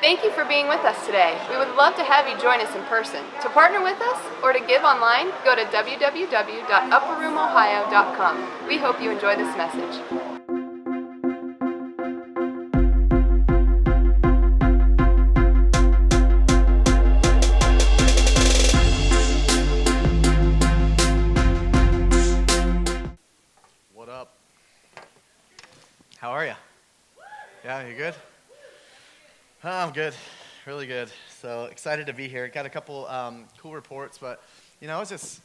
Thank you for being with us today. We would love to have you join us in person. To partner with us or to give online, go to www.upperroomohio.com. We hope you enjoy this message. What up? How are you? Yeah, you good? I'm good, really good. So excited to be here. Got a couple cool reports, but I was just,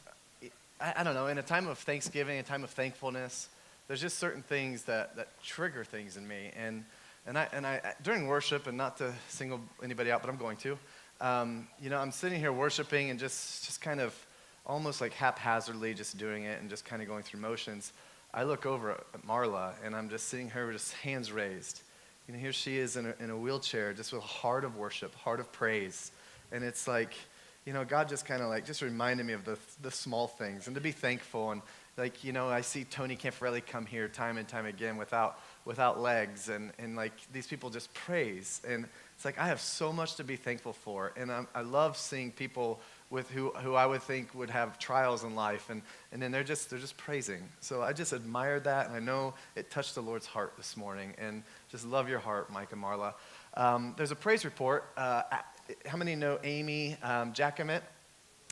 I don't know, in a time of Thanksgiving, a time of thankfulness, there's just certain things that trigger things in me. And I during worship, and not to single anybody out, but I'm going to, I'm sitting here worshiping and just kind of almost like haphazardly just doing it and just kind of going through motions. I look over at Marla, and I'm just seeing her with just hands raised. Here she is in a wheelchair, just with a heart of worship, heart of praise. And it's like, God just kind of like, just reminded me of the small things and to be thankful. And like, I see Tony Camfarelli come here time and time again without legs. And like, these people just praise. And it's like, I have so much to be thankful for. And I love seeing people with who I would think would have trials in life, and then they're just praising. So I just admired that, and I know it touched the Lord's heart this morning. And just love your heart, Mike and Marla. There's a praise report. How many know Amy Jacquemet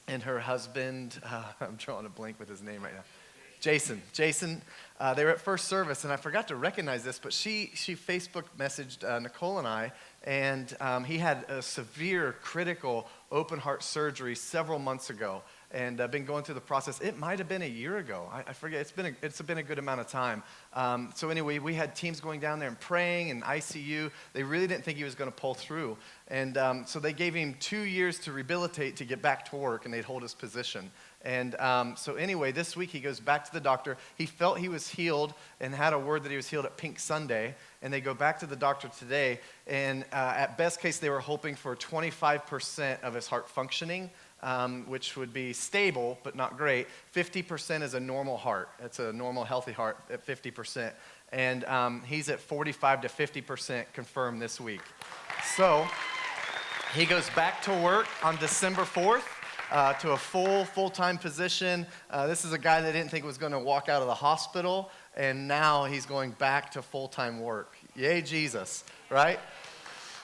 and her husband? I'm drawing a blank with his name right now. Jason, they were at first service, and I forgot to recognize this, but she Facebook messaged Nicole and I, and he had a severe, critical open heart surgery several months ago, and been going through the process. It might have been a year ago. I forget. It's been a good amount of time. So anyway, we had teams going down there and praying in ICU. They really didn't think he was going to pull through, and so they gave him 2 years to rehabilitate to get back to work, and they'd hold his position. And so anyway, this week he goes back to the doctor. He felt he was healed and had a word that he was healed at Pink Sunday. And they go back to the doctor today. And at best case, they were hoping for 25% of his heart functioning, which would be stable but not great. 50% is a normal heart. It's a normal, healthy heart at 50%. And he's at 45 to 50% confirmed this week. So he goes back to work on December 4th. To a full-time position. This is a guy that didn't think was going to walk out of the hospital, and now he's going back to full-time work. Yay, Jesus, right?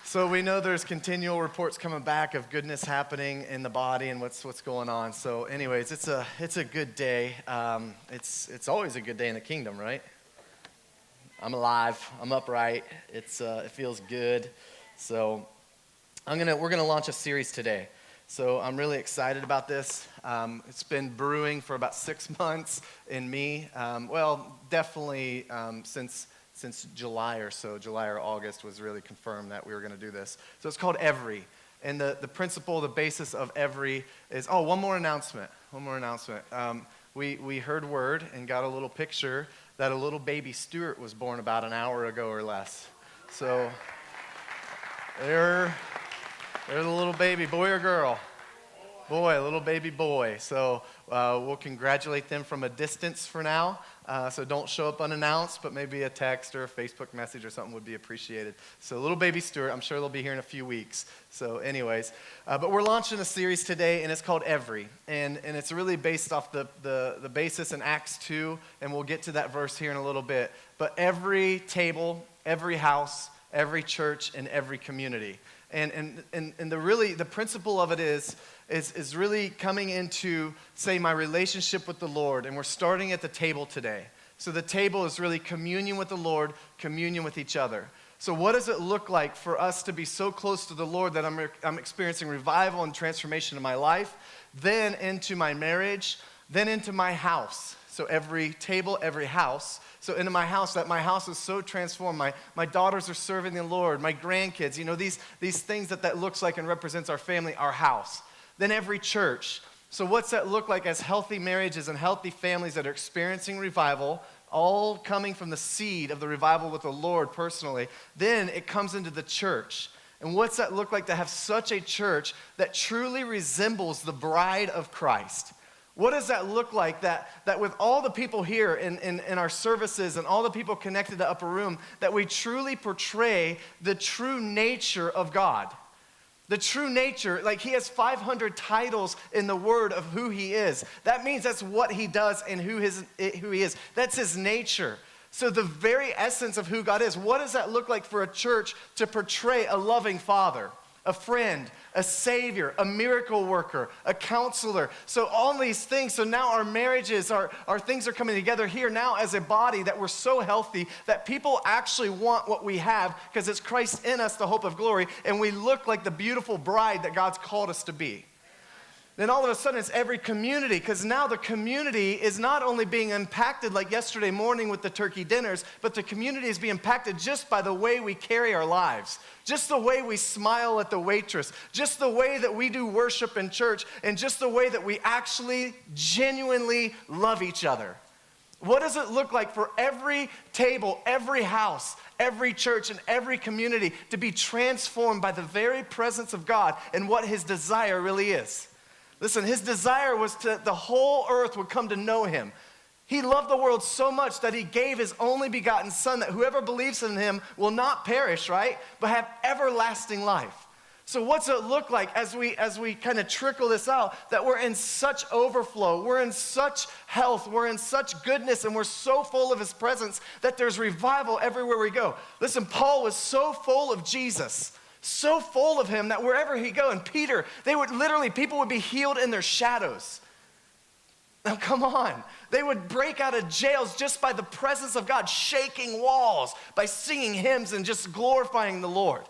So we know there's continual reports coming back of goodness happening in the body and what's going on. So anyways, it's a good day. It's always a good day in the kingdom, right? I'm alive. I'm upright. It feels good. So we're gonna launch a series today. So I'm really excited about this. It's been brewing for about 6 months in me. Definitely since July or so. July or August was really confirmed that we were going to do this. So it's called Every. And the principle, the basis of Every is, one more announcement. We heard word and got a little picture that a little baby Stuart was born about an hour ago or less. So there's a little baby, boy or girl? Boy, a little baby boy. So we'll congratulate them from a distance for now. So don't show up unannounced, but maybe a text or a Facebook message or something would be appreciated. So little baby Stuart, I'm sure they'll be here in a few weeks. So anyways, but we're launching a series today, and it's called Every. And it's really based off the basis in Acts 2, and we'll get to that verse here in a little bit. But every table, every house, every church, and every community. And the principle of it is really coming into, say, my relationship with the Lord. And we're starting at the table today. So the table is really communion with the Lord, communion with each other. So what does it look like for us to be so close to the Lord that I'm experiencing revival and transformation in my life, then into my marriage, then into my house? So every table, every house. So into my house, that my house is so transformed. My daughters are serving the Lord. My grandkids, these things that looks like and represents our family, our house. Then every church. So what's that look like as healthy marriages and healthy families that are experiencing revival, all coming from the seed of the revival with the Lord personally? Then it comes into the church. And what's that look like to have such a church that truly resembles the bride of Christ? What does that look like that with all the people here in our services and all the people connected to Upper Room, that we truly portray the true nature of God? The true nature, like he has 500 titles in the word of who he is. That means that's what he does and who he is. That's his nature. So the very essence of who God is, what does that look like for a church to portray a loving father, a friend, a savior, a miracle worker, a counselor? So all these things, so now our marriages, our things are coming together here now as a body that we're so healthy that people actually want what we have because it's Christ in us, the hope of glory, and we look like the beautiful bride that God's called us to be. Then all of a sudden it's every community, because now the community is not only being impacted like yesterday morning with the turkey dinners, but the community is being impacted just by the way we carry our lives, just the way we smile at the waitress, just the way that we do worship in church, and just the way that we actually genuinely love each other. What does it look like for every table, every house, every church, and every community to be transformed by the very presence of God and what his desire really is? Listen, his desire was that the whole earth would come to know him. He loved the world so much that he gave his only begotten son, that whoever believes in him will not perish, right? But have everlasting life. So what's it look like as we kind of trickle this out, that we're in such overflow, we're in such health, we're in such goodness, and we're so full of his presence that there's revival everywhere we go. Listen, Paul was so full of Jesus, so full of him that wherever he go, and Peter, people would be healed in their shadows. Now come on. They would break out of jails just by the presence of God, shaking walls, by singing hymns and just glorifying the Lord.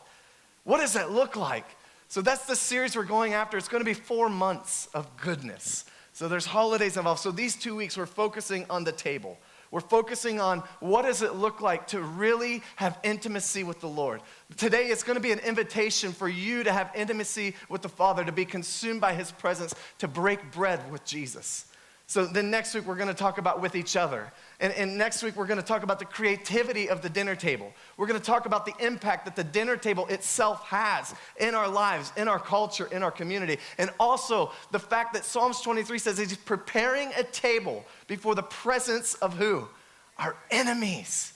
What does that look like? So that's the series we're going after. It's going to be 4 months of goodness. So there's holidays involved. So these 2 weeks we're focusing on the table. We're focusing on what does it look like to really have intimacy with the Lord. Today it's going to be an invitation for you to have intimacy with the Father, to be consumed by his presence, to break bread with Jesus. So then next week we're going to talk about with each other. And next week we're going to talk about the creativity of the dinner table. We're going to talk about the impact that the dinner table itself has in our lives, in our culture, in our community. And also the fact that Psalms 23 says he's preparing a table before the presence of who? Our enemies.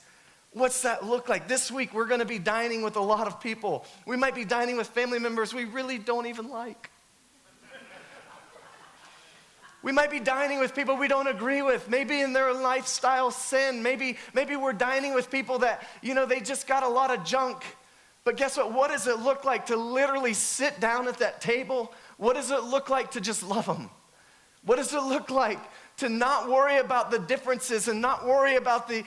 What's that look like? This week we're going to be dining with a lot of people. We might be dining with family members we really don't even like. We might be dining with people we don't agree with, maybe in their lifestyle sin. Maybe we're dining with people that, they just got a lot of junk. But guess what? What does it look like to literally sit down at that table? What does it look like to just love them? What does it look like to not worry about the differences and not worry about the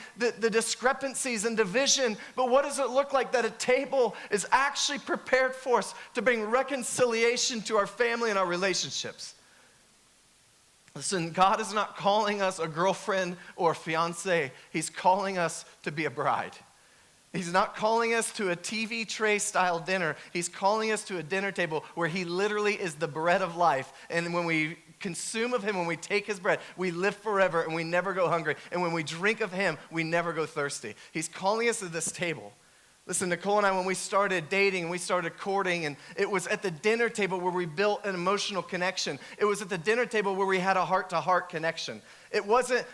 discrepancies and division? But what does it look like that a table is actually prepared for us to bring reconciliation to our family and our relationships? Listen, God is not calling us a girlfriend or a fiance. He's calling us to be a bride. He's not calling us to a TV tray style dinner. He's calling us to a dinner table where he literally is the bread of life. And when we consume of him, when we take his bread, we live forever and we never go hungry. And when we drink of him, we never go thirsty. He's calling us to this table. Listen, Nicole and I, when we started dating and we started courting, and it was at the dinner table where we built an emotional connection. It was at the dinner table where we had a heart-to-heart connection.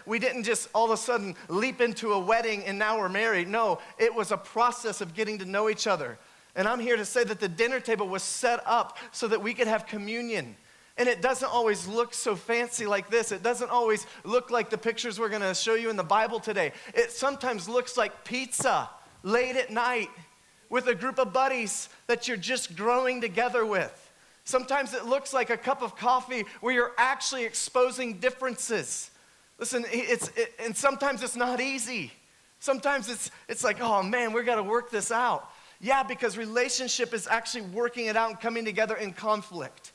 We didn't just all of a sudden leap into a wedding and now we're married. No, it was a process of getting to know each other. And I'm here to say that the dinner table was set up so that we could have communion. And it doesn't always look so fancy like this. It doesn't always look like the pictures we're going to show you in the Bible today. It sometimes looks like pizza late at night with a group of buddies that you're just growing together with. Sometimes it looks like a cup of coffee where you're actually exposing differences. Listen, and sometimes it's not easy. Sometimes it's like, oh man, we got to work this out. Yeah, because relationship is actually working it out and coming together in conflict.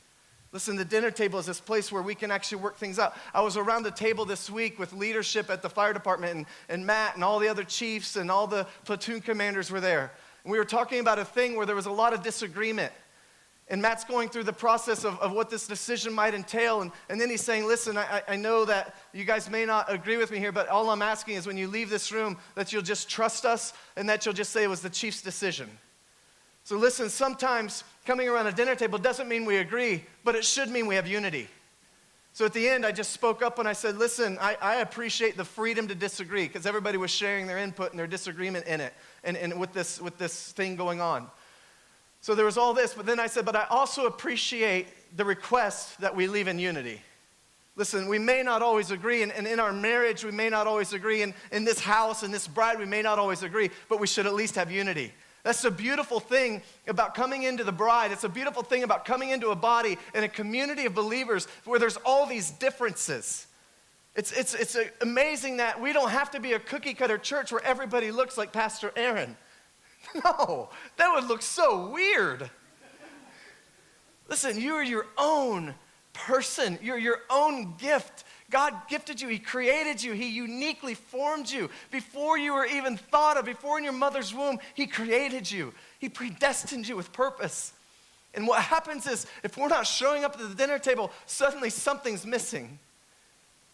Listen, the dinner table is this place where we can actually work things out. I was around the table this week with leadership at the fire department, and Matt and all the other chiefs and all the platoon commanders were there. And we were talking about a thing where there was a lot of disagreement. And Matt's going through the process of what this decision might entail. And then he's saying, listen, I know that you guys may not agree with me here, but all I'm asking is when you leave this room that you'll just trust us and that you'll just say it was the chief's decision. So listen, sometimes coming around a dinner table doesn't mean we agree, but it should mean we have unity. So at the end, I just spoke up and I said, listen, I appreciate the freedom to disagree, because everybody was sharing their input and their disagreement in it, and with this thing going on. So there was all this, but then I said, but I also appreciate the request that we leave in unity. Listen, we may not always agree, and in our marriage, we may not always agree, and in this house, in this bride, we may not always agree, but we should at least have unity. That's the beautiful thing about coming into the bride. It's a beautiful thing about coming into a body and a community of believers where there's all these differences. It's amazing that we don't have to be a cookie-cutter church where everybody looks like Pastor Aaron. No, that would look so weird. Listen, you are your own person. You're your own gift. God gifted you. He created you. He uniquely formed you. Before you were even thought of, before in your mother's womb, He created you. He predestined you with purpose. And what happens is, if we're not showing up at the dinner table, suddenly something's missing.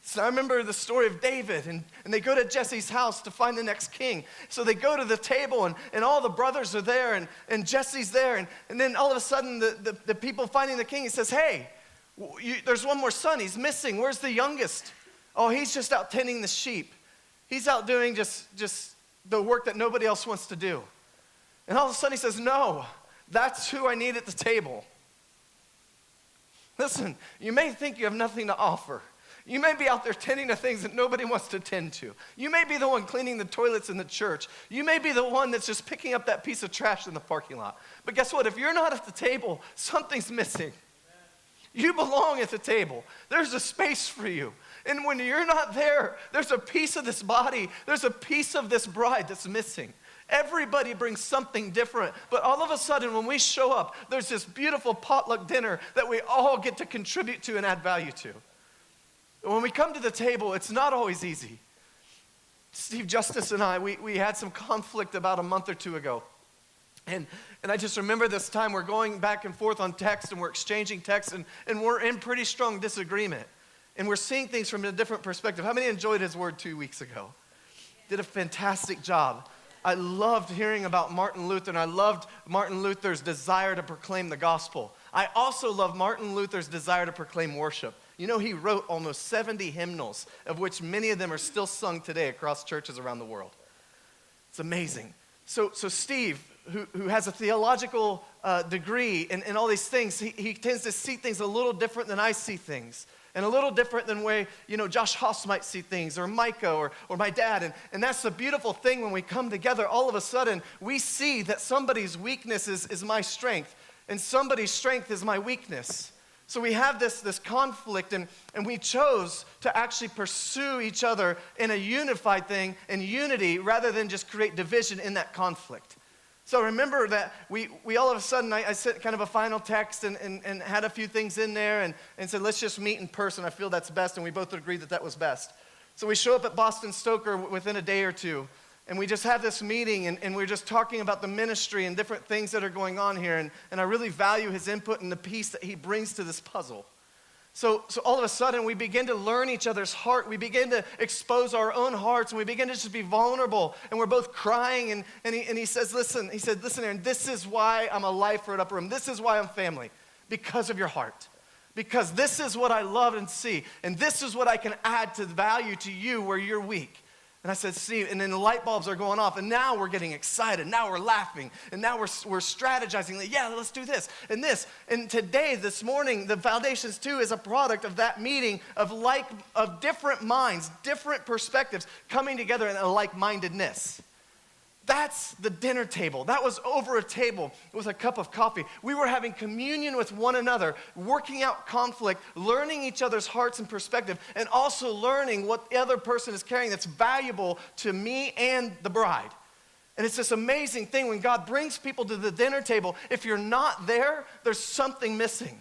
So I remember the story of David, and they go to Jesse's house to find the next king. So they go to the table, and all the brothers are there, and Jesse's there, and then all of a sudden, the people finding the king, he says, hey, there's one more son. He's missing. Where's the youngest? Oh, he's just out tending the sheep. He's out doing just the work that nobody else wants to do. And all of a sudden he says, no, that's who I need at the table. Listen, you may think you have nothing to offer. You may be out there tending to things that nobody wants to tend to. You may be the one cleaning the toilets in the church. You may be the one that's just picking up that piece of trash in the parking lot. But guess what? If you're not at the table, something's missing. You belong at the table. There's a space for you. And when you're not there, there's a piece of this body, there's a piece of this bride that's missing. Everybody brings something different. But all of a sudden, when we show up, there's this beautiful potluck dinner that we all get to contribute to and add value to. When we come to the table, it's not always easy. Steve Justice and I, we had some conflict about a month or two ago. And I just remember this time we're going back and forth on text, and we're exchanging texts, and we're in pretty strong disagreement. And we're seeing things from a different perspective. How many enjoyed his word 2 weeks ago? Did a fantastic job. I loved hearing about Martin Luther, and I loved Martin Luther's desire to proclaim the gospel. I also love Martin Luther's desire to proclaim worship. You know, he wrote almost 70 hymnals, of which many of them are still sung today across churches around the world. It's amazing. So Steve, who has a theological degree and all these things, he tends to see things a little different than I see things, and a little different than way, Josh Haas might see things, or Micah, or my dad. And that's the beautiful thing when we come together. All of a sudden, we see that somebody's weakness is my strength, and somebody's strength is my weakness. So we have this conflict, and we chose to actually pursue each other in a unified thing, in unity, rather than just create division in that conflict. So remember that we all of a sudden, I sent kind of a final text and had a few things in there and said, let's just meet in person. I feel that's best, and we both agreed that was best. So we show up at Boston Stoker within a day or two, and we just have this meeting, and we're just talking about the ministry and different things that are going on here, and I really value his input and the piece that he brings to this puzzle. So all of a sudden, we begin to learn each other's heart. We begin to expose our own hearts, and we begin to just be vulnerable. And we're both crying, and he says, listen, Aaron, this is why I'm a lifer at Upper Room. This is why I'm family, because of your heart. Because this is what I love and see, and this is what I can add to value to you where you're weak. And I said, Steve, and then the light bulbs are going off, and now we're getting excited. Now we're laughing, and now we're strategizing. Like, yeah, let's do this and this. And today, this morning, the Foundations 2 is a product of that meeting of different minds, different perspectives coming together in a like-mindedness. That's the dinner table. That was over a table with a cup of coffee. We were having communion with one another, working out conflict, learning each other's hearts and perspective, and also learning what the other person is carrying that's valuable to me and the bride. And it's this amazing thing when God brings people to the dinner table. If you're not there, there's something missing.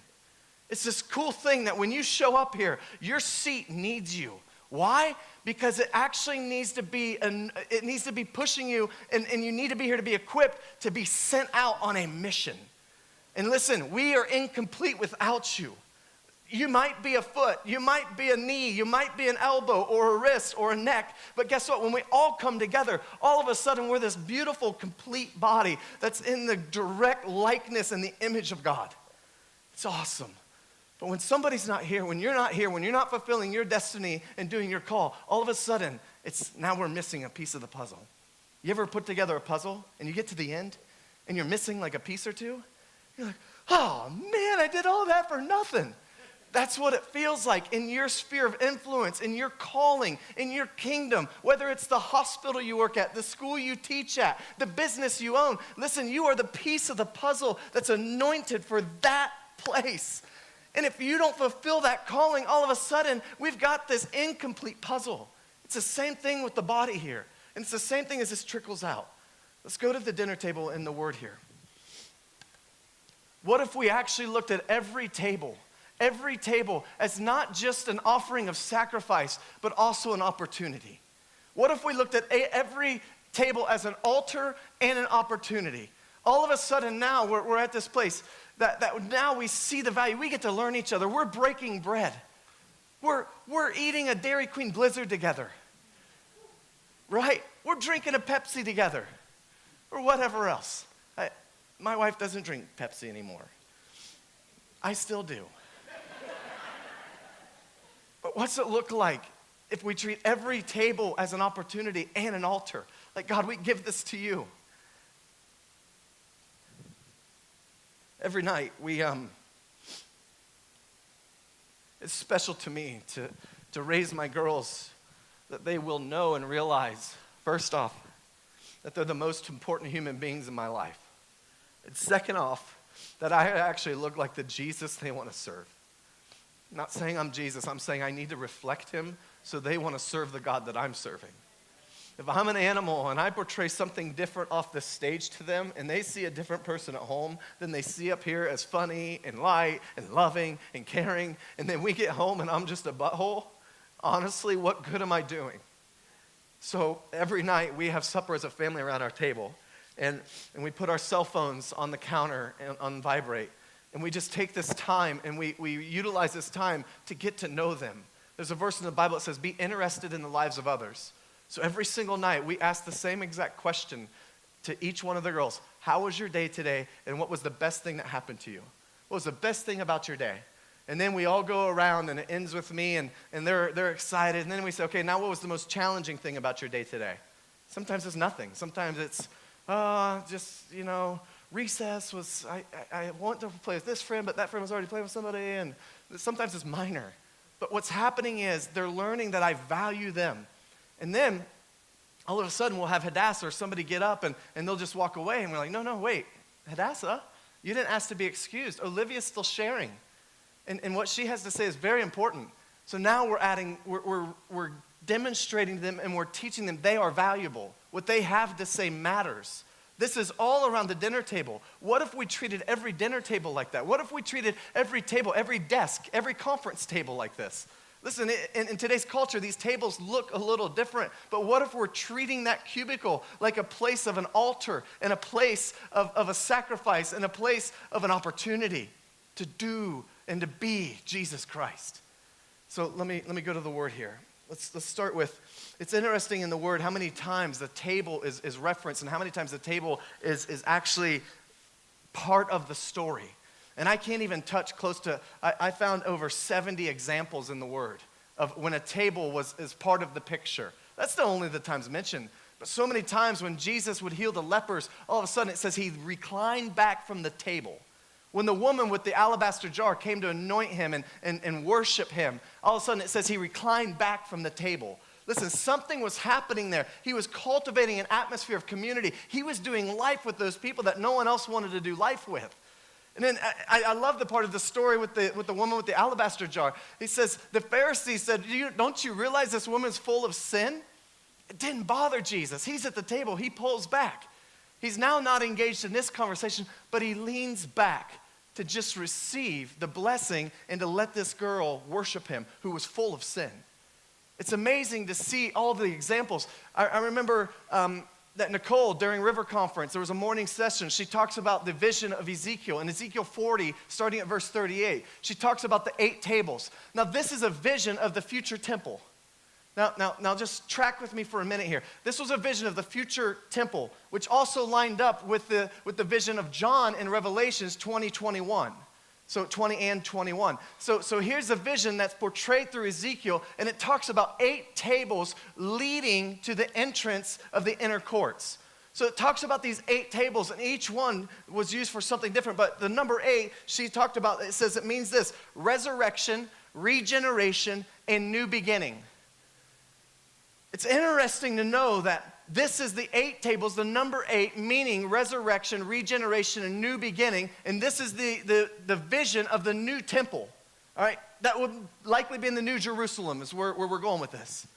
It's this cool thing that when you show up here, your seat needs you. Why? Because it actually needs to be pushing you, and you need to be here to be equipped to be sent out on a mission. And listen, we are incomplete without you. You might be a foot, you might be a knee, you might be an elbow or a wrist or a neck, but guess what? When we all come together, all of a sudden we're this beautiful, complete body that's in the direct likeness and the image of God. It's awesome. But when somebody's not here, when you're not fulfilling your destiny and doing your call, all of a sudden, now we're missing a piece of the puzzle. You ever put together a puzzle and you get to the end and you're missing like a piece or two? You're like, oh man, I did all that for nothing. That's what it feels like in your sphere of influence, in your calling, in your kingdom, whether it's the hospital you work at, the school you teach at, the business you own. Listen, you are the piece of the puzzle that's anointed for that place. And if you don't fulfill that calling, all of a sudden, we've got this incomplete puzzle. It's the same thing with the body here. And it's the same thing as this trickles out. Let's go to the dinner table in the word here. What if we actually looked at every table as not just an offering of sacrifice, but also an opportunity? What if we looked at every table as an altar and an opportunity? All of a sudden now we're at this place that now we see the value. We get to learn each other. We're breaking bread. We're eating a Dairy Queen Blizzard together, right? We're drinking a Pepsi together or whatever else. My wife doesn't drink Pepsi anymore. I still do. But what's it look like if we treat every table as an opportunity and an altar? Like, God, we give this to you. Every night, it's special to me to raise my girls that they will know and realize, first off, that they're the most important human beings in my life. And second off, that I actually look like the Jesus they want to serve. I'm not saying I'm Jesus, I'm saying I need to reflect him so they want to serve the God that I'm serving. If I'm an animal and I portray something different off the stage to them and they see a different person at home than they see up here as funny and light and loving and caring, and then we get home and I'm just a butthole, honestly, what good am I doing? So every night we have supper as a family around our table, and we put our cell phones on the counter and on vibrate, and we just take this time and we utilize this time to get to know them. There's a verse in the Bible that says, be interested in the lives of others. So every single night, we ask the same exact question to each one of the girls. How was your day today, and what was the best thing that happened to you? What was the best thing about your day? And then we all go around, and it ends with me, and they're excited. And then we say, okay, now what was the most challenging thing about your day today? Sometimes it's nothing. Sometimes it's recess was, I want to play with this friend, but that friend was already playing with somebody, and sometimes it's minor. But what's happening is they're learning that I value them. And then, all of a sudden, we'll have Hadassah or somebody get up, and they'll just walk away, and we're like, no, wait, Hadassah, you didn't ask to be excused. Olivia's still sharing. And what she has to say is very important. So now we're demonstrating to them, and we're teaching them they are valuable. What they have to say matters. This is all around the dinner table. What if we treated every dinner table like that? What if we treated every table, every desk, every conference table like this? Listen, in today's culture, these tables look a little different, but what if we're treating that cubicle like a place of an altar and a place of a sacrifice and a place of an opportunity to do and to be Jesus Christ? So let me go to the word here. Let's start with, it's interesting in the word how many times the table is referenced and how many times the table is actually part of the story. And I can't even touch close to, I found over 70 examples in the word of when a table is part of the picture. That's not only the times mentioned, but so many times when Jesus would heal the lepers, all of a sudden it says he reclined back from the table. When the woman with the alabaster jar came to anoint him and worship him, all of a sudden it says he reclined back from the table. Listen, something was happening there. He was cultivating an atmosphere of community. He was doing life with those people that no one else wanted to do life with. And then I love the part of the story with the woman with the alabaster jar. He says, the Pharisees said, don't you realize this woman's full of sin? It didn't bother Jesus. He's at the table. He pulls back. He's now not engaged in this conversation, but he leans back to just receive the blessing and to let this girl worship him who was full of sin. It's amazing to see all the examples. I remember that Nicole, during River Conference, there was a morning session. She talks about the vision of Ezekiel. In Ezekiel 40, starting at verse 38, she talks about the 8 tables. Now, this is a vision of the future temple. Now, just track with me for a minute here. This was a vision of the future temple, which also lined up with the vision of John in Revelations 20:21. So 20 and 21. So here's a vision that's portrayed through Ezekiel, and it talks about 8 tables leading to the entrance of the inner courts. So it talks about these 8 tables, and each one was used for something different. But the number 8, she talked about, it says it means this: resurrection, regeneration, and new beginning. It's interesting to know that this is the 8 tables, the number 8, meaning resurrection, regeneration, and new beginning. And this is the vision of the new temple. All right, that would likely be in the New Jerusalem is where we're going with this.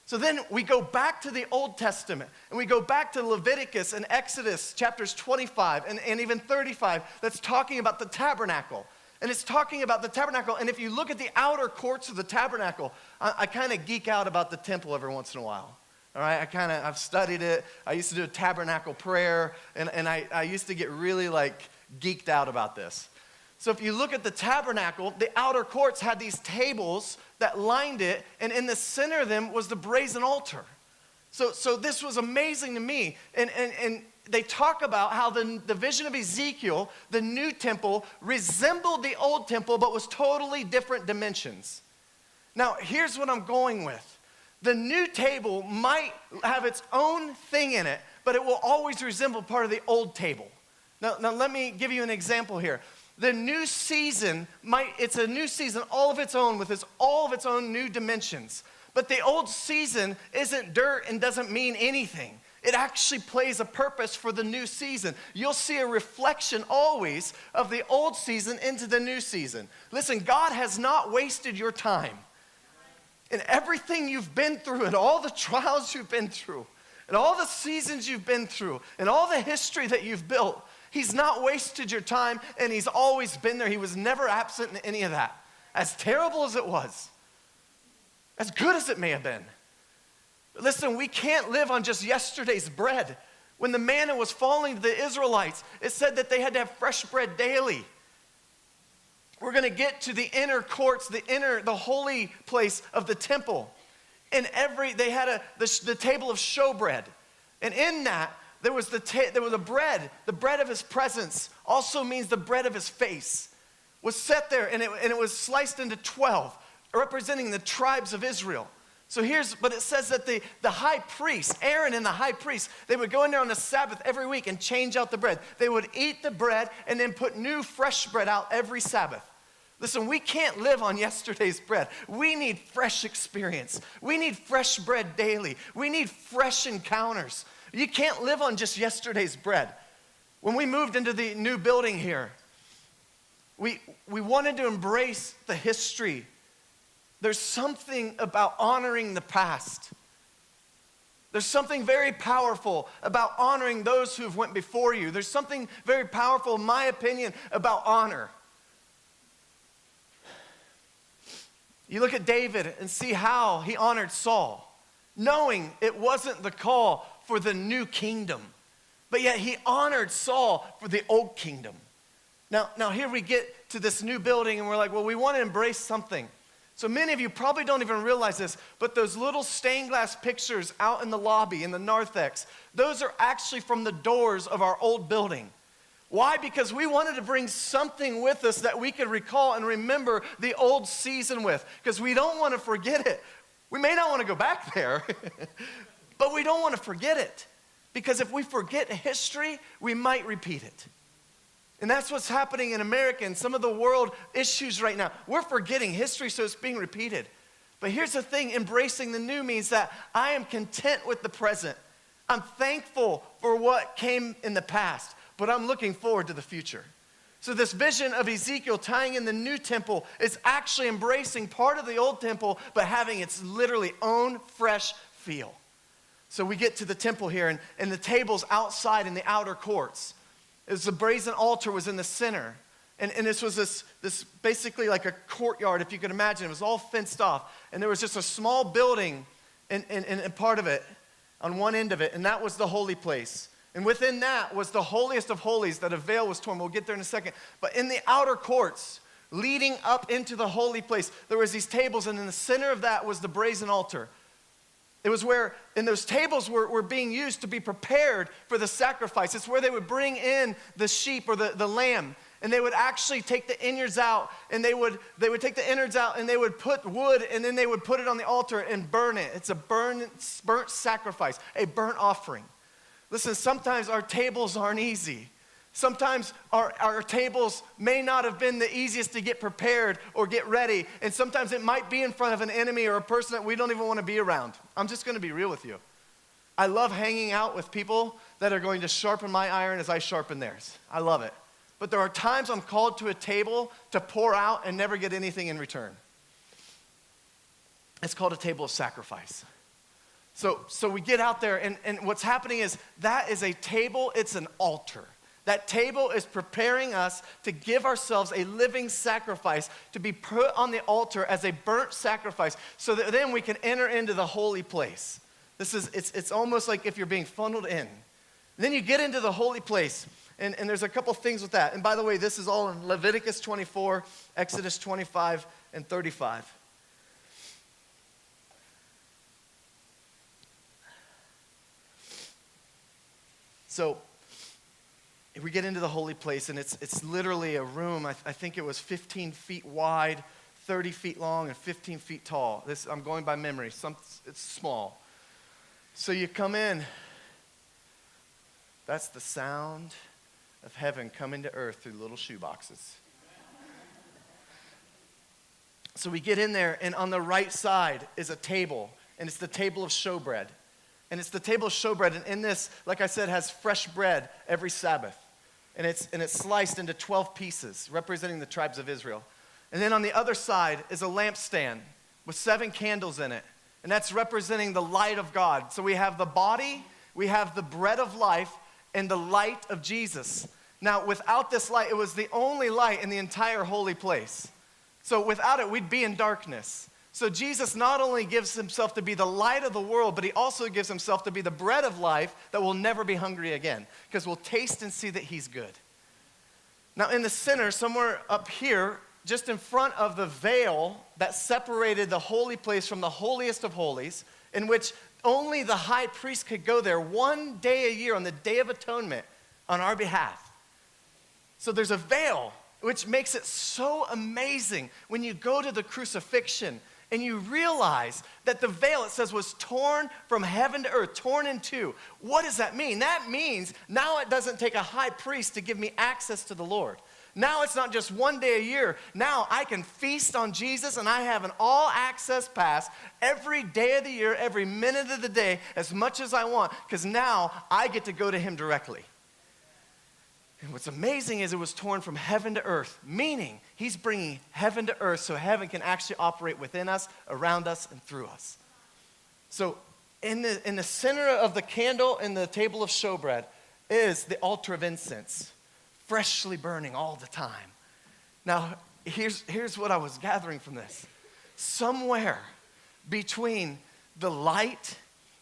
So then we go back to the Old Testament, and we go back to Leviticus and Exodus chapters 25 and even 35 that's talking about the tabernacle. And it's talking about the tabernacle, and if you look at the outer courts of the tabernacle, I kind of geek out about the temple every once in a while. All right, I've studied it. I used to do a tabernacle prayer, and I used to get really geeked out about this. So if you look at the tabernacle, the outer courts had these tables that lined it, and in the center of them was the brazen altar. So this was amazing to me. And they talk about how the vision of Ezekiel, the new temple, resembled the old temple, but was totally different dimensions. Now, here's what I'm going with. The new table might have its own thing in it, but it will always resemble part of the old table. Now let me give you an example here. The new season it's a new season all of its own with all of its own new dimensions. But the old season isn't dirt and doesn't mean anything. It actually plays a purpose for the new season. You'll see a reflection always of the old season into the new season. Listen, God has not wasted your time. And everything you've been through and all the trials you've been through and all the seasons you've been through and all the history that you've built, He's not wasted your time, and He's always been there. He was never absent in any of that. As terrible as it was, as good as it may have been. But listen, we can't live on just yesterday's bread. When the manna was falling to the Israelites, it said that they had to have fresh bread daily. We're going to get to the inner courts, the holy place of the temple. And they had the table of showbread. And in that, there was a bread. The bread of His presence also means the bread of His face. Was set there, and it was sliced into 12, representing the tribes of Israel. But it says that the high priest, Aaron and the high priest, they would go in there on the Sabbath every week and change out the bread. They would eat the bread and then put new fresh bread out every Sabbath. Listen, we can't live on yesterday's bread. We need fresh experience. We need fresh bread daily. We need fresh encounters. You can't live on just yesterday's bread. When we moved into the new building here, we wanted to embrace the history. There's something about honoring the past. There's something very powerful about honoring those who've went before you. There's something very powerful, in my opinion, about honor. You look at David and see how he honored Saul, knowing it wasn't the call for the new kingdom, but yet he honored Saul for the old kingdom. Now here we get to this new building, and we're like, well, we want to embrace something. So many of you probably don't even realize this, but those little stained glass pictures out in the lobby in the narthex, those are actually from the doors of our old building. Why? Because we wanted to bring something with us that we could recall and remember the old season with, because we don't want to forget it. We may not want to go back there, but we don't want to forget it, because if we forget history, we might repeat it. And that's what's happening in America and some of the world issues right now. We're forgetting history, so it's being repeated. But here's the thing, embracing the new means that I am content with the present. I'm thankful for what came in the past, but I'm looking forward to the future. So this vision of Ezekiel tying in the new temple is actually embracing part of the old temple, but having its literally own fresh feel. So we get to the temple here, and the tables outside in the outer courts. The brazen altar was in the center. And this was this basically like a courtyard, if you could imagine. It was all fenced off. And there was just a small building in part of it, on one end of it, and that was the holy place. And within that was the holiest of holies that a veil was torn. We'll get there in a second. But in the outer courts, leading up into the holy place, there was these tables, and in the center of that was the brazen altar. It was where, and those tables were being used to be prepared for the sacrifice. It's where they would bring in the sheep or the lamb. And they would actually take the innards out, and they would take the innards out, and they would put wood, and then they would put it on the altar and burn it. It's a burnt sacrifice, a burnt offering. Listen, sometimes our tables aren't easy. Sometimes our tables may not have been the easiest to get prepared or get ready, and sometimes it might be in front of an enemy or a person that we don't even want to be around. I'm just going to be real with you. I love hanging out with people that are going to sharpen my iron as I sharpen theirs. I love it. But there are times I'm called to a table to pour out and never get anything in return. It's called a table of sacrifice. So we get out there, and what's happening is that is a table, it's an altar. That table is preparing us to give ourselves a living sacrifice to be put on the altar as a burnt sacrifice so that then we can enter into the holy place. It's almost like if you're being funneled in. And then you get into the holy place. And there's a couple things with that. And by the way, this is all in Leviticus 24, Exodus 25, and 35. So we get into the holy place, and it's literally a room. I think it was 15 feet wide, 30 feet long, and 15 feet tall. I'm going by memory. It's small. So you come in. That's the sound of heaven coming to earth through little shoe boxes. So we get in there, and on the right side is a table, and it's the table of showbread. And it's the table of showbread, and in this, like I said, has fresh bread every Sabbath. And it's sliced into 12 pieces, representing the tribes of Israel. And then on the other side is a lampstand with 7 candles in it, and that's representing the light of God. So we have the body, we have the bread of life, and the light of Jesus. Now, without this light, it was the only light in the entire holy place. So without it, we'd be in darkness. So Jesus not only gives himself to be the light of the world, but he also gives himself to be the bread of life that will never be hungry again, because we'll taste and see that he's good. Now, in the center, somewhere up here, just in front of the veil that separated the holy place from the holiest of holies, in which only the high priest could go there one day a year on the Day of Atonement on our behalf. So there's a veil, which makes it so amazing when you go to the crucifixion and you realize that the veil, it says, was torn from heaven to earth, torn in two. What does that mean? That means now it doesn't take a high priest to give me access to the Lord. Now it's not just one day a year. Now I can feast on Jesus, and I have an all-access pass every day of the year, every minute of the day, as much as I want, because now I get to go to him directly. And what's amazing is it was torn from heaven to earth, meaning he's bringing heaven to earth so heaven can actually operate within us, around us, and through us. So in the center of the candle and the table of showbread is the altar of incense, freshly burning all the time. Now, here's what I was gathering from this. Somewhere between the light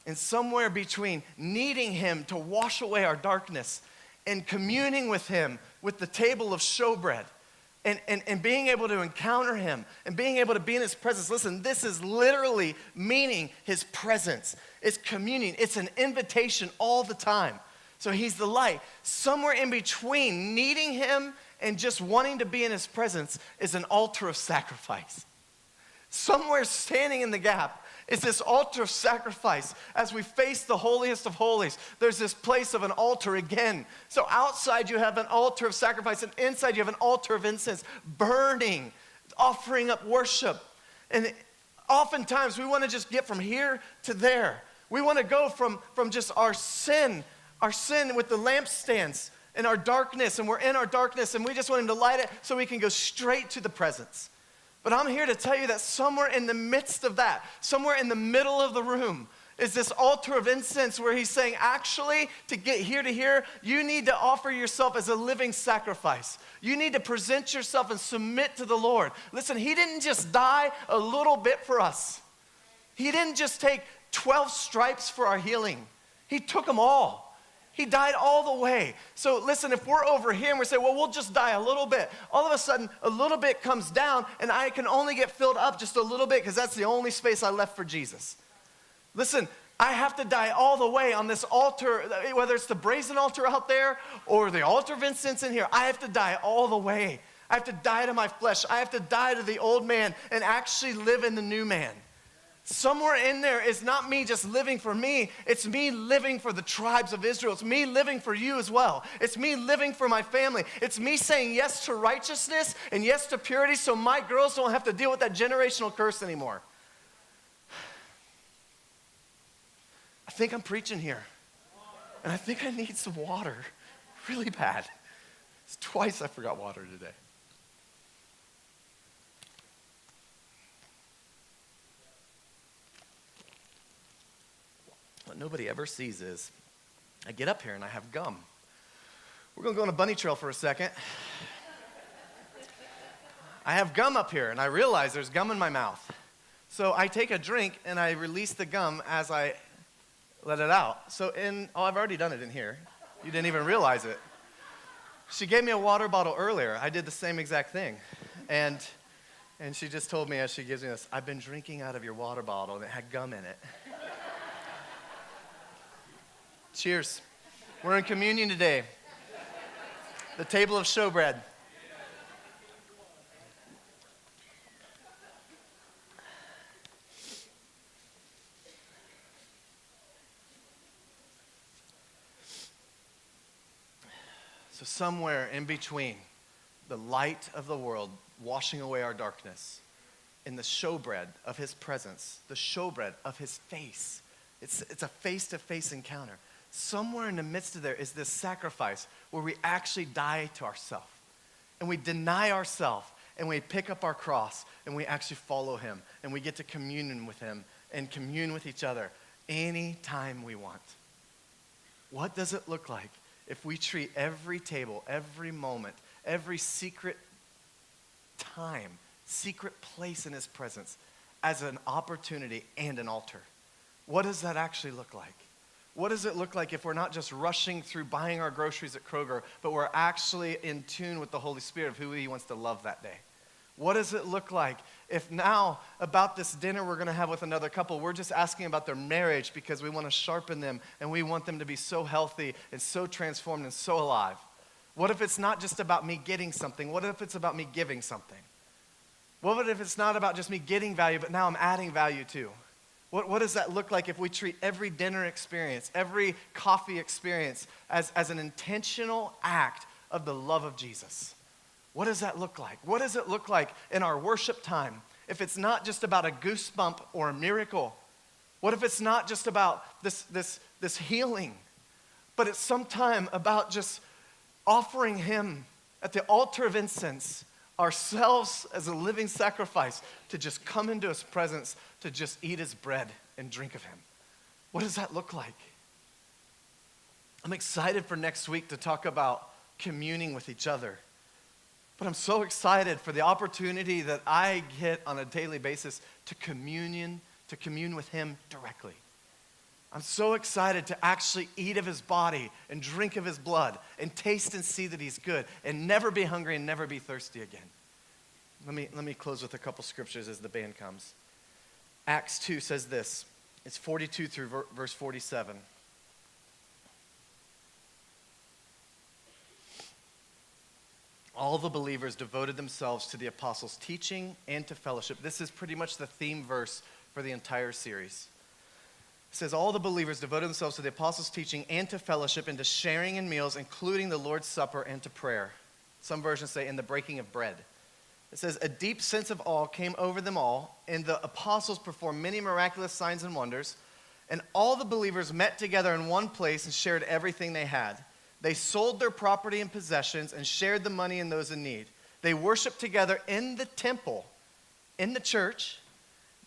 and somewhere between needing him to wash away our darkness and communing with him with the table of showbread and being able to encounter him and being able to be in his presence. Listen, this is literally meaning his presence. It's communion. It's an invitation all the time. So he's the light. Somewhere in between needing him and just wanting to be in his presence is an altar of sacrifice. Somewhere standing in the gap is this altar of sacrifice. As we face the holiest of holies, there's this place of an altar again. So outside you have an altar of sacrifice, and inside you have an altar of incense, burning, offering up worship. And oftentimes we want to just get from here to there. We want to go from just our sin with the lampstands and our darkness, and we're in our darkness, and we just want him to light it so we can go straight to the presence. But I'm here to tell you that somewhere in the midst of that, somewhere in the middle of the room, is this altar of incense where he's saying, actually, to get here to here, you need to offer yourself as a living sacrifice. You need to present yourself and submit to the Lord. Listen, he didn't just die a little bit for us. He didn't just take 12 stripes for our healing. He took them all. He died all the way. So listen, if we're over here and we say, well, we'll just die a little bit, all of a sudden, a little bit comes down, and I can only get filled up just a little bit because that's the only space I left for Jesus. Listen, I have to die all the way on this altar, whether it's the brazen altar out there or the altar of incense in here. I have to die all the way. I have to die to my flesh. I have to die to the old man and actually live in the new man. Somewhere in there is not me just living for me. It's me living for the tribes of Israel. It's me living for you as well. It's me living for my family. It's me saying yes to righteousness and yes to purity so my girls don't have to deal with that generational curse anymore. I think I'm preaching here. And I think I need some water really bad. It's twice I forgot water today. What nobody ever sees is I get up here and I have gum. We're going to go on a bunny trail for a second. I have gum up here and I realize there's gum in my mouth. So I take a drink and I release the gum as I let it out. I've already done it in here. You didn't even realize it. She gave me a water bottle earlier. I did the same exact thing. And she just told me as she gives me this, I've been drinking out of your water bottle and it had gum in it. Cheers. We're in communion today. The table of showbread. So somewhere in between the light of the world washing away our darkness and the showbread of his presence, the showbread of his face. It's a face-to-face encounter. Somewhere in the midst of there is this sacrifice where we actually die to ourselves. And we deny ourselves and we pick up our cross and we actually follow him. And we get to communion with him and commune with each other anytime we want. What does it look like if we treat every table, every moment, every secret time, secret place in his presence as an opportunity and an altar? What does that actually look like? What does it look like if we're not just rushing through buying our groceries at Kroger, but we're actually in tune with the Holy Spirit of who he wants to love that day? What does it look like if now about this dinner we're going to have with another couple, we're just asking about their marriage because we want to sharpen them and we want them to be so healthy and so transformed and so alive? What if it's not just about me getting something? What if it's about me giving something? What if it's not about just me getting value, but now I'm adding value too? What does that look like if we treat every dinner experience, every coffee experience as an intentional act of the love of Jesus? What does that look like? What does it look like in our worship time if it's not just about a goosebump or a miracle? What if it's not just about this healing, but it's sometime about just offering him at the altar of incense ourselves as a living sacrifice to just come into his presence, to just eat his bread and drink of him? What does that look like? I'm excited for next week to talk about communing with each other. But I'm so excited for the opportunity that I get on a daily basis to commune with him directly. I'm so excited to actually eat of his body and drink of his blood and taste and see that he's good and never be hungry and never be thirsty again. Let me close with a couple scriptures as the band comes. Acts 2 says this. It's 42 through verse 47. All the believers devoted themselves to the apostles' teaching and to fellowship. This is pretty much the theme verse for the entire series. It says, all the believers devoted themselves to the apostles' teaching and to fellowship and to sharing in meals, including the Lord's Supper and to prayer. Some versions say, in the breaking of bread. It says, a deep sense of awe came over them all, and the apostles performed many miraculous signs and wonders, and all the believers met together in one place and shared everything they had. They sold their property and possessions and shared the money in those in need. They worshiped together in the temple, in the church,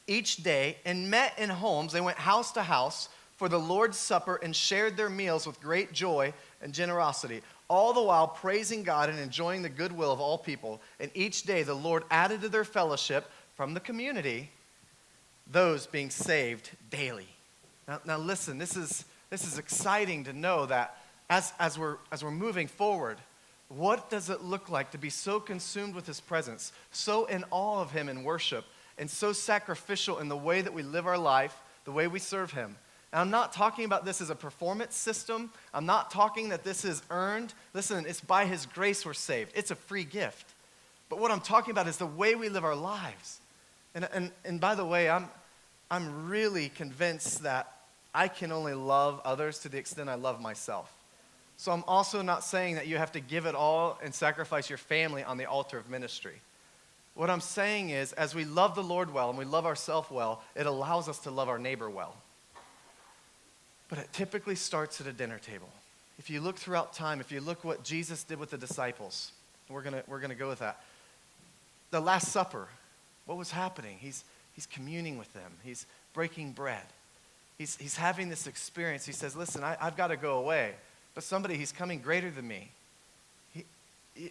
each day, and met in homes. They went house to house for the Lord's Supper and shared their meals with great joy and generosity, all the while praising God and enjoying the goodwill of all people. And each day the Lord added to their fellowship from the community those being saved daily. Now listen, this is exciting to know that as we're moving forward, what does it look like to be so consumed with his presence, so in awe of him in worship, and so sacrificial in the way that we live our life, the way we serve him? And I'm not talking about this as a performance system. I'm not talking that this is earned. Listen, it's by his grace we're saved. It's a free gift. But what I'm talking about is the way we live our lives. And by the way, I'm really convinced that I can only love others to the extent I love myself. So I'm also not saying that you have to give it all and sacrifice your family on the altar of ministry. What I'm saying is, as we love the Lord well and we love ourselves well, it allows us to love our neighbor well. But it typically starts at a dinner table. If you look throughout time, if you look what Jesus did with the disciples, we're gonna go with that. The Last Supper, what was happening? He's communing with them. He's breaking bread. He's having this experience. He says, listen, I've got to go away. But he's coming greater than me.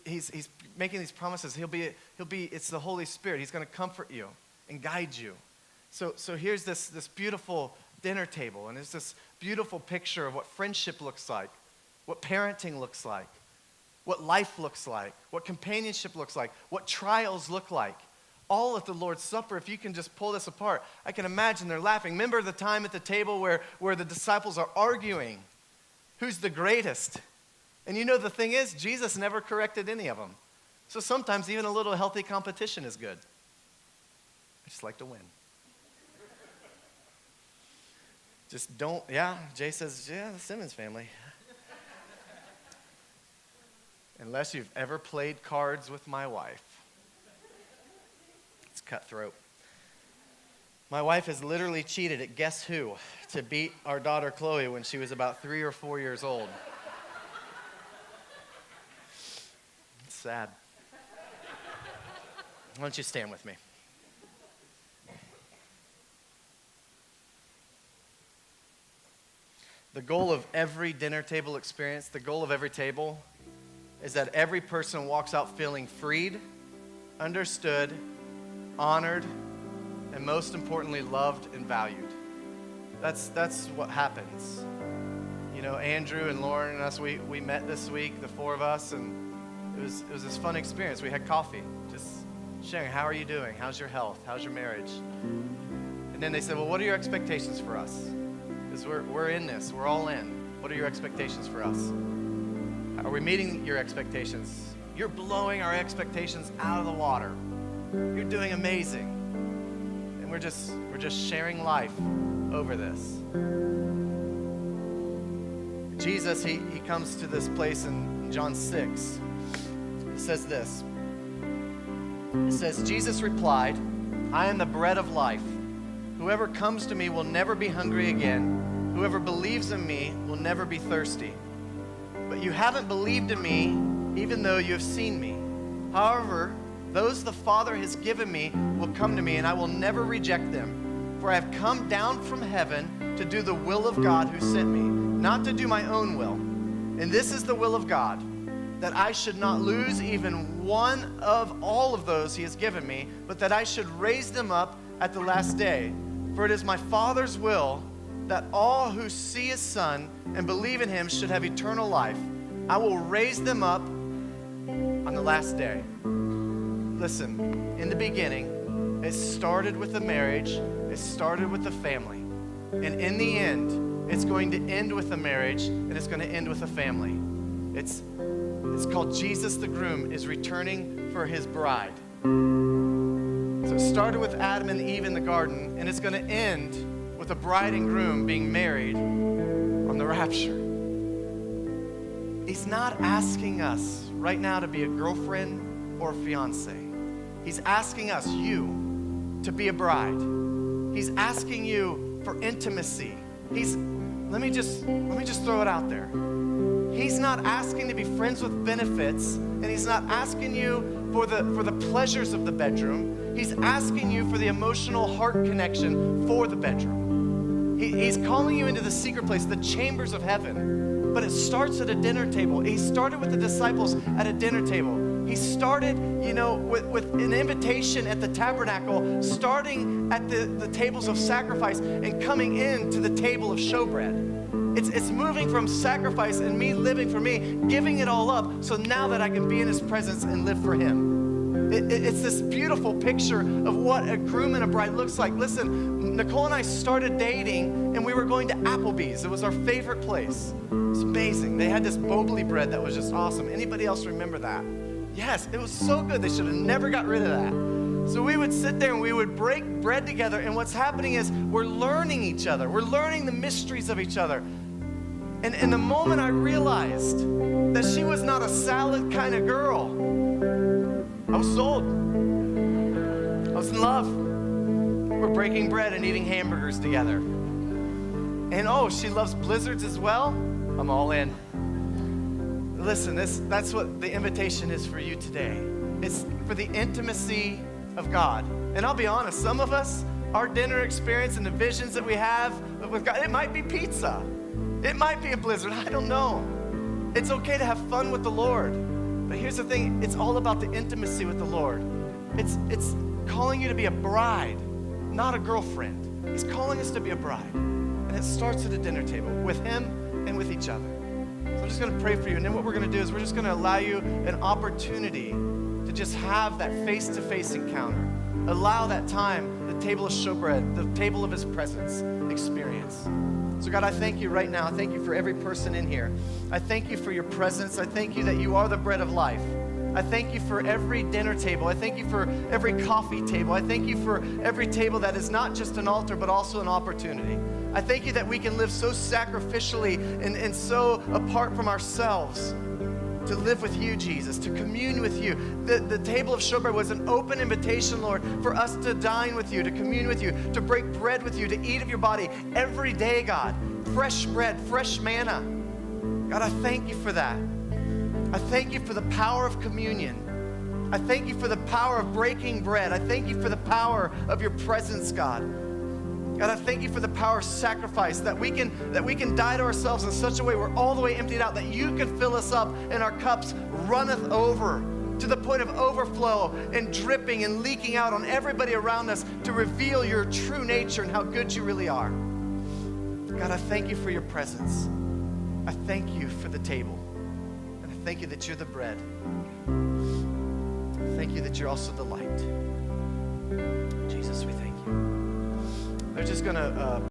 He's making these promises. It's the Holy Spirit. He's going to comfort you and guide you. So here's this beautiful dinner table, and it's this beautiful picture of what friendship looks like, what parenting looks like, what life looks like, what companionship looks like, what trials look like. All at the Lord's Supper, if you can just pull this apart, I can imagine they're laughing. Remember the time at the table where the disciples are arguing who's the greatest? And you know the thing is, Jesus never corrected any of them. So sometimes even a little healthy competition is good. I just like to win. Just don't, Jay says, the Simmons family. Unless you've ever played cards with my wife. It's cutthroat. My wife has literally cheated at guess who to beat our daughter Chloe when she was about 3 or 4 years old. It's sad. Why don't you stand with me? The goal of every dinner table experience, the goal of every table, is that every person walks out feeling freed, understood, honored, and most importantly, loved and valued. That's what happens. You know, Andrew and Lauren and us, we met this week, the four of us, and it was this fun experience. We had coffee, just sharing, how are you doing? How's your health? How's your marriage? And then they said, well, what are your expectations for us? Because we're in this, we're all in. What are your expectations for us? Are we meeting your expectations? You're blowing our expectations out of the water. You're doing amazing. And we're just sharing life over this. Jesus, he comes to this place in John 6. It says this. It says, Jesus replied, I am the bread of life. Whoever comes to me will never be hungry again. Whoever believes in me will never be thirsty. But you haven't believed in me, even though you have seen me. However, those the Father has given me will come to me, and I will never reject them. For I have come down from heaven to do the will of God who sent me, not to do my own will. And this is the will of God, that I should not lose even one of all of those he has given me, but that I should raise them up at the last day. For it is my Father's will that all who see his Son and believe in him should have eternal life. I will raise them up on the last day. Listen, in the beginning, it started with a marriage. It started with a family. And in the end, it's going to end with a marriage, and it's going to end with a family. It's called Jesus the Groom is returning for his bride. So it started with Adam and Eve in the garden, and it's going to end with a bride and groom being married on the rapture. He's not asking us right now to be a girlfriend or a fiance. He's asking us, you, to be a bride. He's asking you for intimacy. Let me just throw it out there. He's not asking to be friends with benefits, and he's not asking you for the pleasures of the bedroom. He's asking you for the emotional heart connection for the bedroom. He's calling you into the secret place, the chambers of heaven. But it starts at a dinner table. He started with the disciples at a dinner table. He started, with an invitation at the tabernacle, starting at the tables of sacrifice and coming into the table of showbread. It's moving from sacrifice and me living for me, giving it all up, so now that I can be in his presence and live for him. It's this beautiful picture of what a groom and a bride looks like. Listen, Nicole and I started dating, and we were going to Applebee's. It was our favorite place. It was amazing. They had this Bobley bread that was just awesome. Anybody else remember that? Yes, it was so good. They should have never got rid of that. So we would sit there and we would break bread together, and what's happening is we're learning each other. We're learning the mysteries of each other. And in the moment I realized that she was not a salad kind of girl, I was sold. I was in love. We're breaking bread and eating hamburgers together. And oh, she loves blizzards as well. I'm all in. Listen, that's what the invitation is for you today. It's for the intimacy of God. And I'll be honest, some of us, our dinner experience and the visions that we have with God, it might be pizza. It might be a blizzard. I don't know. It's okay to have fun with the Lord. But here's the thing. It's all about the intimacy with the Lord. It's calling you to be a bride, not a girlfriend. He's calling us to be a bride. And it starts at a dinner table with him and with each other. So I'm just going to pray for you. And then what we're going to do is we're just going to allow you an opportunity to just have that face-to-face encounter. Allow that time, the table of showbread, the table of his presence experience. So God, I thank you right now. I thank you for every person in here. I thank you for your presence. I thank you that you are the bread of life. I thank you for every dinner table. I thank you for every coffee table. I thank you for every table that is not just an altar, but also an opportunity. I thank you that we can live so sacrificially and so apart from ourselves to live with you, Jesus, to commune with you. The table of showbread was an open invitation, Lord, for us to dine with you, to commune with you, to break bread with you, to eat of your body every day, God. Fresh bread, fresh manna. God, I thank you for that. I thank you for the power of communion. I thank you for the power of breaking bread. I thank you for the power of your presence, God. God, I thank you for the power of sacrifice, that we can die to ourselves in such a way we're all the way emptied out, that you can fill us up and our cups runneth over to the point of overflow and dripping and leaking out on everybody around us to reveal your true nature and how good you really are. God, I thank you for your presence. I thank you for the table. And I thank you that you're the bread. I thank you that you're also the light. Jesus, we thank you. They're just going to